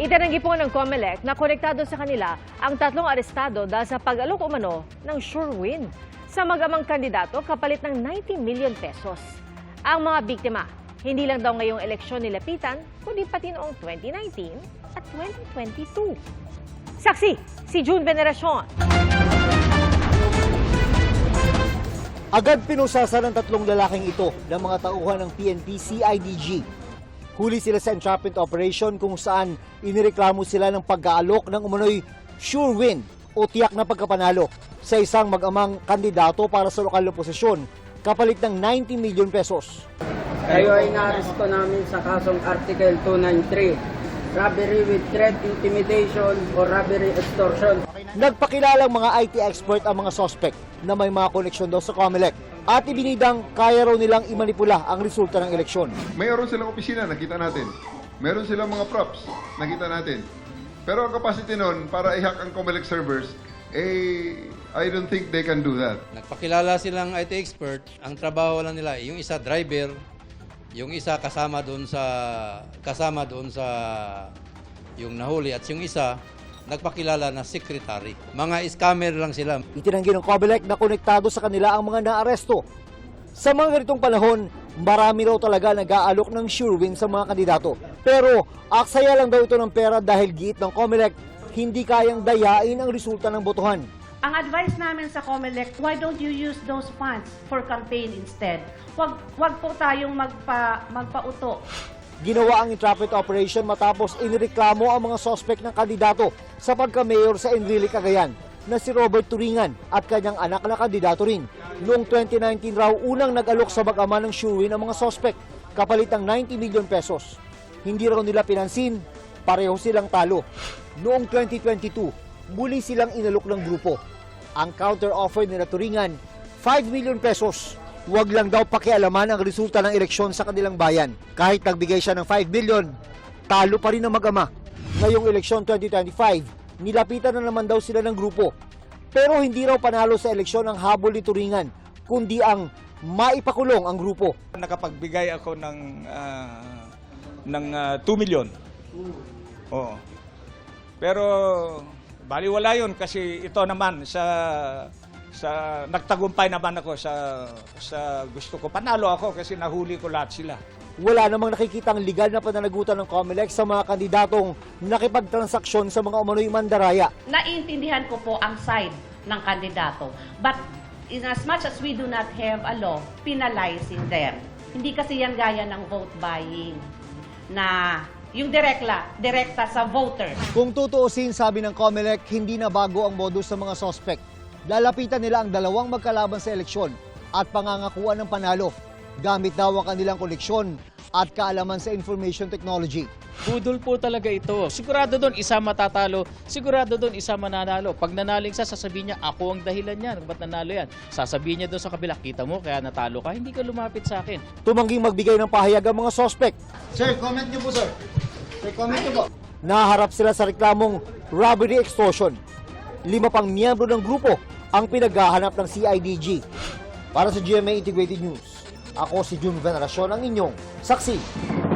Itinanggi po ng COMELEC na konektado sa kanila ang 3 arestado dahil sa pag-alok umano ng sure win sa mag-amang kandidato kapalit ng 90 million pesos. Ang mga biktima, hindi lang daw ngayong eleksyon nilapitan, kundi pati noong 2019 at 2022. Saksi, si June Veneracion. Agad pinusasan ng 3 lalaking ito ng mga tauhan ng PNP CIDG. Huli sila sa entrapment operation kung saan inireklamo sila ng pag-aalok ng umano'y sure win o tiyak na pagkapanalo sa isang mag-amang kandidato para sa lokal na posisyon kapalit ng 90 million pesos. Kayo ay naaresto namin sa kasong Article 293, robbery with threat, intimidation, or robbery extortion. Nagpakilalang mga IT expert ang mga suspect na may mga koneksyon daw sa COMELEC at ibinidang kaya raw nilang imanipula ang resulta ng eleksyon. Mayroon silang opisina, nakita natin. Meron silang mga props, nakita natin. Pero ang capacity nun para i-hack ang COMELEC servers, I don't think they can do that. Nagpakilala silang IT expert, ang trabaho lang nila, yung isa driver, yung isa kasama doon sa yung nahuli at yung isa nagpakilala na secretary. Mga scammer lang sila. Itinanggi ng COMELEC na konektado sa kanila ang mga naaresto. Sa mga ganitong panahon, marami raw talaga nag-aalok ng sure win sa mga kandidato. Pero aksaya lang daw ito ng pera dahil giit ng COMELEC, hindi kayang dayain ang resulta ng botohan. Ang advice namin sa COMELEC, why don't you use those funds for campaign instead? Wag po tayong magpauto. Ginawa ang entrapment operation matapos inireklamo ang mga sospek ng kandidato sa pagka-mayor sa Enrile, Cagayan na si Robert Turingan at kanyang anak na kandidato rin. Noong 2019 raw unang nag-alok sa mag-ama ng sure win ang mga sospek kapalit ng 90 million pesos. Hindi raw nila pinansin, pareho silang talo. Noong 2022, muli silang inalok ng grupo. Ang counter-offer nila Turingan, 5 million pesos. Huwag lang daw pakialaman ang resulta ng eleksyon sa kanilang bayan. Kahit nagbigay siya ng 5 million, talo pa rin ang mag-ama. Ngayong eleksyon 2025, nilapitan na naman daw sila ng grupo. Pero hindi raw panalo sa eleksyon ang habol ni Turingan, kundi ang maipakulong ang grupo. Nakapagbigay ako ng 2 million. Oo. Pero baliwala yun kasi ito naman sa nagtagumpay naman ako sa gusto ko. Panalo ako kasi nahuli ko lahat sila. Wala namang nakikitang legal na pananagutan ng COMELEC sa mga kandidatong nakipagtransaksyon sa mga umano'y mandaraya. Naiintindihan ko po ang side ng kandidato. But in as much as we do not have a law penalizing them, hindi kasi yan gaya ng vote buying na yung direkta sa voter. Kung tutuusin, sabi ng COMELEC, hindi na bago ang modus sa mga sospek. Lalapitan nila ang dalawang magkalaban sa eleksyon at pangangakuan ng panalo. Gamit daw ang kanilang koneksyon at kaalaman sa information technology. Budol po talaga ito. Sigurado doon isa matatalo, sigurado doon isa mananalo. Pag nanaling sa sasabihin niya, ako ang dahilan niyan. Ba't nanalo yan? Sasabihin niya doon sa kabila, kita mo, kaya natalo ka, hindi ka lumapit sa akin. Tumangging magbigay ng pahayag ang mga sospek. Sir, comment niyo po, sir. Sir, comment niyo po. Naharap sila sa reklamong robbery extortion. 5 pang miyembro ng grupo ang pinaghahanap ng CIDG. Para sa GMA Integrated News, ako si June Veneracion, ang inyong saksi.